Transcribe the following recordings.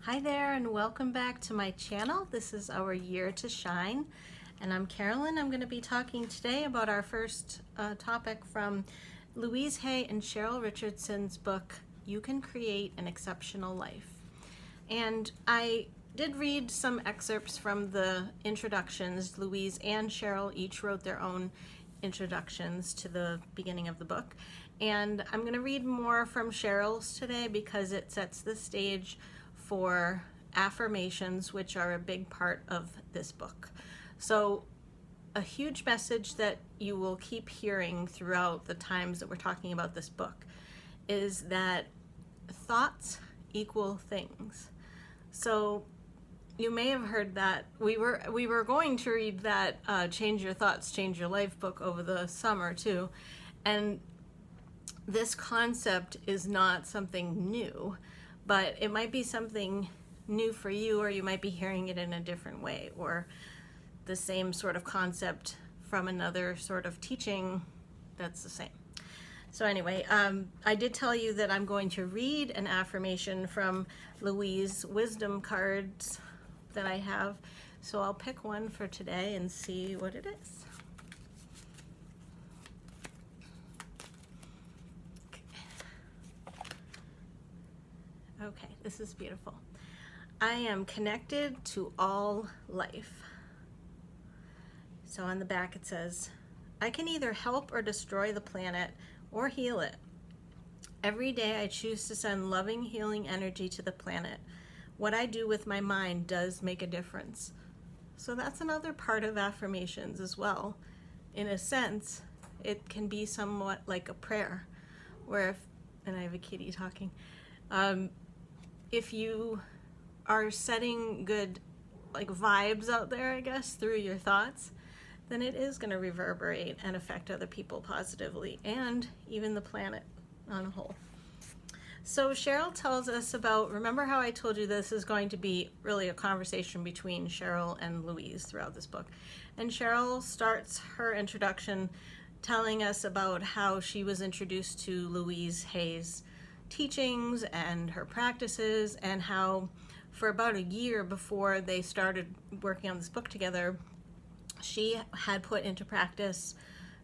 Hi there and welcome back to my channel. This is our Year to Shine and I'm Carolyn. I'm going to be talking today about our first topic from Louise Hay and Cheryl Richardson's book, You Can Create an Exceptional Life. And I did read some excerpts from the introductions. Louise and Cheryl each wrote their own introductions to the beginning of the book. And I'm going to read more from Cheryl's today because it sets the stage for affirmations, which are a big part of this book. So a huge message that you will keep hearing throughout the times that we're talking about this book is that thoughts equal things. So you may have heard that we were going to read that Change Your Thoughts, Change Your Life book over the summer too. And this concept is not something new, but it might be something new for you, or you might be hearing it in a different way, or the same sort of concept from another sort of teaching that's the same. So anyway, I did tell you that I'm going to read an affirmation from Louise wisdom cards that I have. So I'll pick one for today and see what it is. Okay, this is beautiful. I am connected to all life. So on the back it says, I can either help or destroy the planet or heal it. Every day I choose to send loving, healing energy to the planet. What I do with my mind does make a difference. So that's another part of affirmations as well. In a sense, it can be somewhat like a prayer, where if, and I have a kitty talking, if you are setting good like vibes out there, I guess, through your thoughts, then it is going to reverberate and affect other people positively and even the planet on a whole. So Cheryl tells us about, remember how I told you this is going to be really a conversation between Cheryl and Louise throughout this book. And Cheryl starts her introduction telling us about how she was introduced to Louise Hay's teachings and her practices, and how for about a year before they started working on this book together, she had put into practice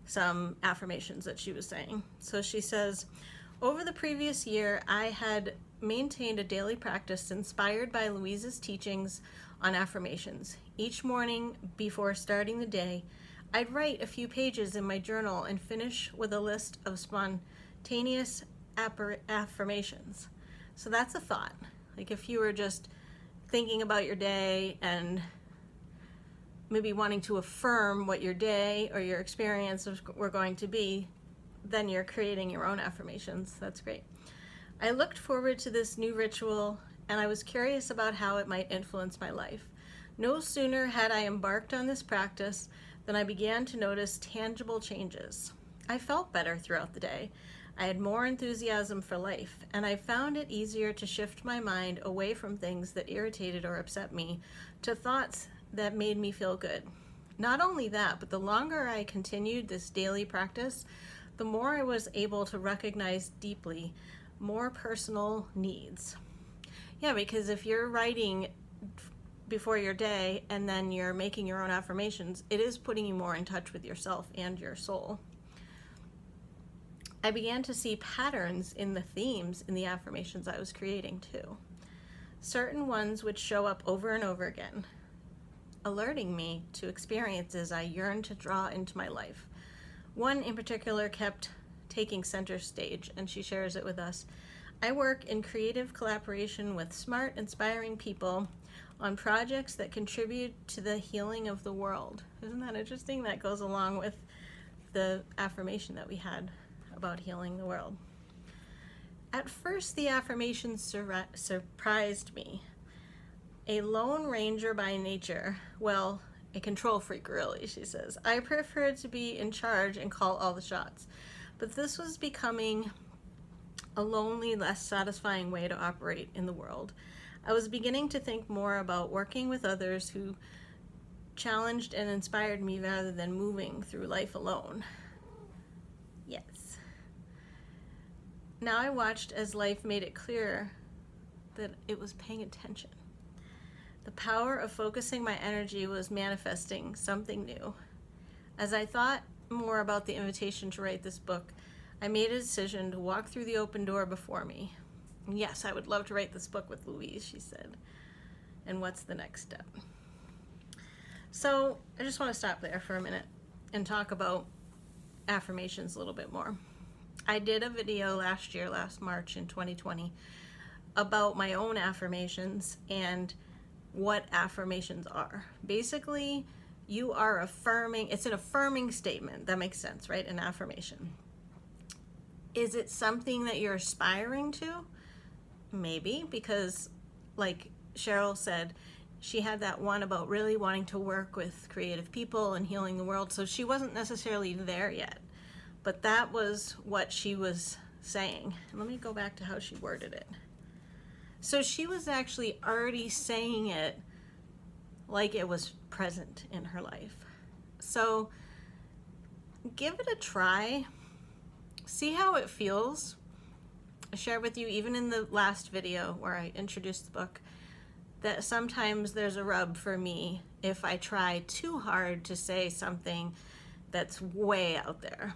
some affirmations that she was saying. So she says, over the previous year, I had maintained a daily practice inspired by Louise's teachings on affirmations. Each morning before starting the day, I'd write a few pages in my journal and finish with a list of spontaneous affirmations. So that's a thought. Like if you were just thinking about your day and maybe wanting to affirm what your day or your experiences were going to be, then you're creating your own affirmations. That's great. I looked forward to this new ritual and I was curious about how it might influence my life. No sooner had I embarked on this practice than I began to notice tangible changes. I felt better throughout the day. I had more enthusiasm for life, and I found it easier to shift my mind away from things that irritated or upset me to thoughts that made me feel good. Not only that, but the longer I continued this daily practice, the more I was able to recognize deeply more personal needs. Yeah, because if you're writing before your day and then you're making your own affirmations, it is putting you more in touch with yourself and your soul. I began to see patterns in the themes in the affirmations I was creating too. Certain ones would show up over and over again, alerting me to experiences I yearned to draw into my life. One in particular kept taking center stage, and she shares it with us. I work in creative collaboration with smart, inspiring people on projects that contribute to the healing of the world. Isn't that interesting? That goes along with the affirmation that we had about healing the world. At first, the affirmations surprised me. A lone ranger by nature, well, a control freak really, she says. I prefer to be in charge and call all the shots. But this was becoming a lonely, less satisfying way to operate in the world. I was beginning to think more about working with others who challenged and inspired me rather than moving through life alone. Yes. Now I watched as life made it clearer that it was paying attention. The power of focusing my energy was manifesting something new. As I thought more about the invitation to write this book, I made a decision to walk through the open door before me. And yes, I would love to write this book with Louise, she said. And what's the next step? So I just want to stop there for a minute and talk about affirmations a little bit more. I did a video last March in 2020, about my own affirmations and what affirmations are. Basically, you are affirming, it's an affirming statement. That makes sense, right? An affirmation. Is it something that you're aspiring to? Maybe, because like Cheryl said, she had that one about really wanting to work with creative people and healing the world. So she wasn't necessarily there yet, but that was what she was saying. Let me go back to how she worded it. So she was actually already saying it like it was present in her life. So give it a try. See how it feels. I shared with you, even in the last video where I introduced the book, that sometimes there's a rub for me if I try too hard to say something that's way out there.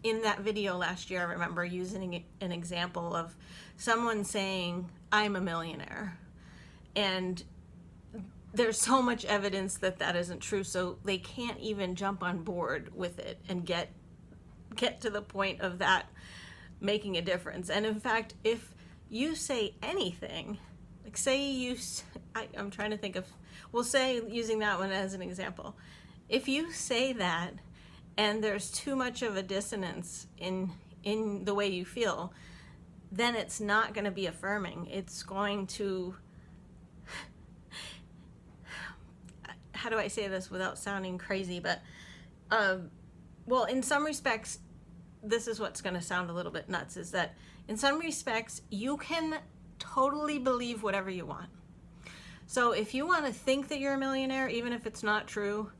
In that video last year, I remember using an example of someone saying, I'm a millionaire. And there's so much evidence that that isn't true, so they can't even jump on board with it and get to the point of that making a difference. And in fact, if you say anything, like say I'm trying to think of, we'll say, using that one as an example, if you say that and there's too much of a dissonance in the way you feel, then it's not going to be affirming. It's going to, how do I say this without sounding crazy, but well, in some respects, this is what's going to sound a little bit nuts, is that in some respects, you can totally believe whatever you want. So if you want to think that you're a millionaire, even if it's not true,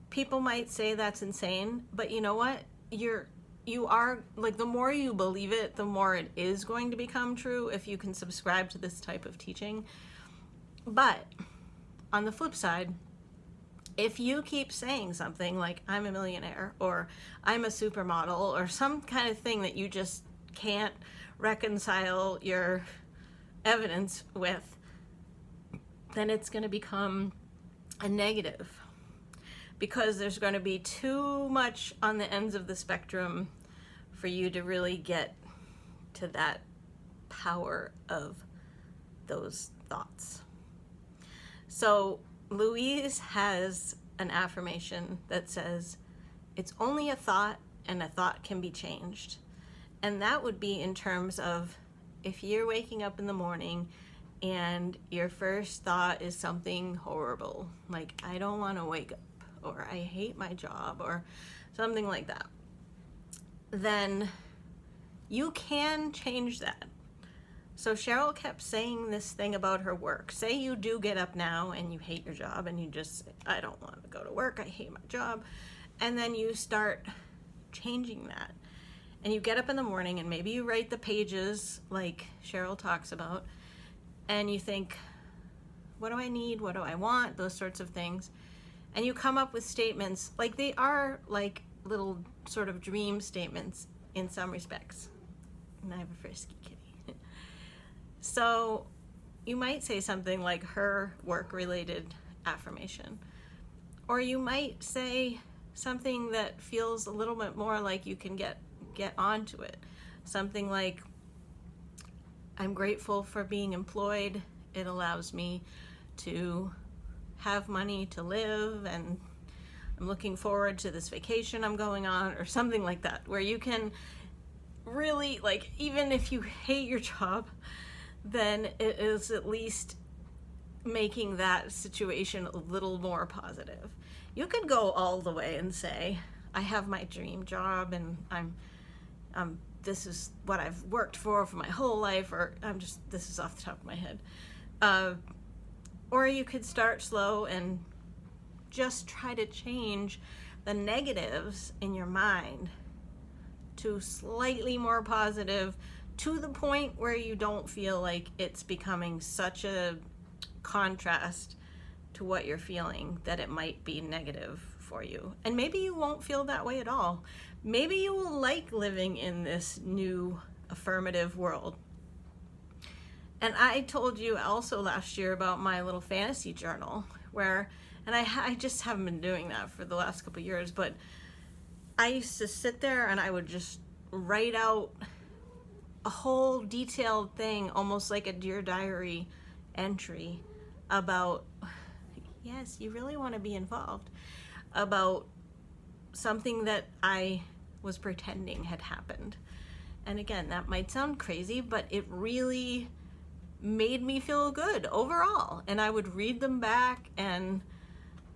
people might say that's insane, but you know what? You are, like, the more you believe it, the more it is going to become true if you can subscribe to this type of teaching. But on the flip side, if you keep saying something like, I'm a millionaire, or I'm a supermodel, or some kind of thing that you just can't reconcile your evidence with, then it's going to become a negative, because there's going to be too much on the ends of the spectrum for you to really get to that power of those thoughts. So Louise has an affirmation that says, it's only a thought, and a thought can be changed. And that would be in terms of, if you're waking up in the morning and your first thought is something horrible, like, I don't want to wake up, or I hate my job, or something like that, then you can change that. So Cheryl kept saying this thing about her work. Say you do get up now and you hate your job and you just say, I don't want to go to work, I hate my job. And then you start changing that. And you get up in the morning and maybe you write the pages like Cheryl talks about, and you think, what do I need? What do I want? Those sorts of things. And you come up with statements, like they are like little sort of dream statements in some respects. And I have a frisky kitty. So you might say something like her work-related affirmation. Or you might say something that feels a little bit more like you can get onto it. Something like, I'm grateful for being employed. It allows me to have money to live, and I'm looking forward to this vacation I'm going on, or something like that, where you can really, like, even if you hate your job, then it is at least making that situation a little more positive. You could go all the way and say, I have my dream job, and I'm this is what I've worked for my whole life, or this is off the top of my head. Or you could start slow and just try to change the negatives in your mind to slightly more positive, to the point where you don't feel like it's becoming such a contrast to what you're feeling that it might be negative for you. And maybe you won't feel that way at all. Maybe you will like living in this new affirmative world. And I told you also last year about my little fantasy journal where, and I just haven't been doing that for the last couple of years, but I used to sit there and I would just write out a whole detailed thing, almost like a Dear Diary entry about, yes, you really want to be involved, about something that I was pretending had happened. And again, that might sound crazy, but it really made me feel good overall. And I would read them back and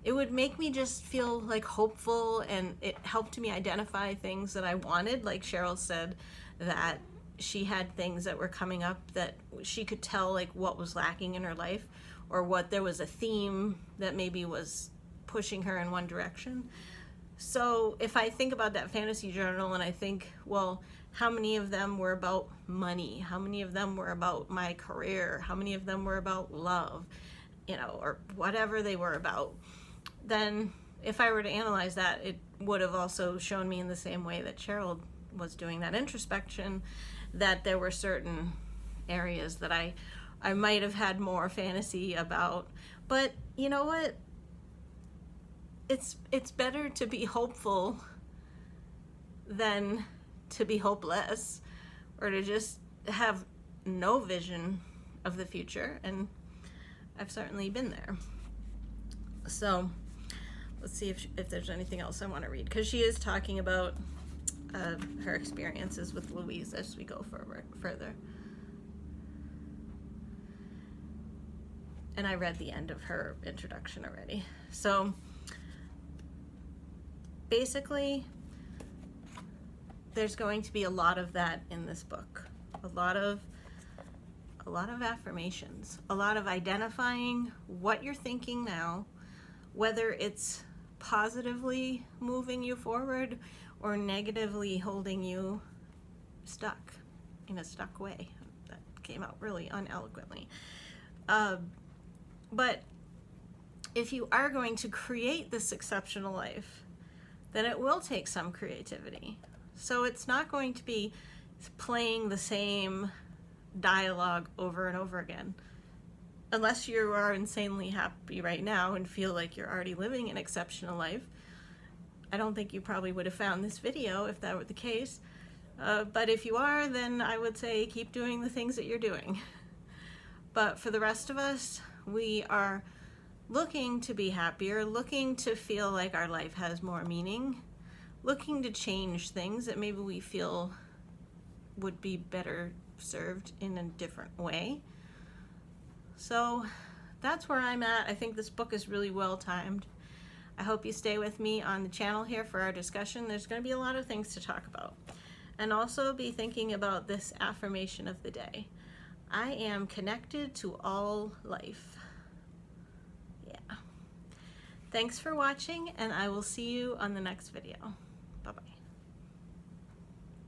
it would make me just feel like hopeful, and it helped me identify things that I wanted. Like Cheryl said, that she had things that were coming up that she could tell like what was lacking in her life, or what there was a theme that maybe was pushing her in one direction. So if I think about that fantasy journal and I think, well, how many of them were about money? How many of them were about my career? How many of them were about love? Or whatever they were about. Then if I were to analyze that, it would have also shown me in the same way that Cheryl was doing that introspection, that there were certain areas that I might have had more fantasy about. But you know what? It's better to be hopeful than to be hopeless, or to just have no vision of the future. And I've certainly been there. So let's see if there's anything else I want to read, because she is talking about her experiences with Louise as we go further. And I read the end of her introduction already. So basically, there's going to be a lot of that in this book. A lot of affirmations, a lot of identifying what you're thinking now, whether it's positively moving you forward or negatively holding you stuck in a stuck way. That came out really uneloquently. But if you are going to create this exceptional life, then it will take some creativity. So it's not going to be playing the same dialogue over and over again. Unless you are insanely happy right now and feel like you're already living an exceptional life. I don't think you probably would have found this video if that were the case. But if you are, then I would say keep doing the things that you're doing. But for the rest of us, we are looking to be happier, looking to feel like our life has more meaning, looking to change things that maybe we feel would be better served in a different way. So that's where I'm at. I think this book is really well timed. I hope you stay with me on the channel here for our discussion. There's going to be a lot of things to talk about. And also be thinking about this affirmation of the day. I am connected to all life. Yeah. Thanks for watching, and I will see you on the next video.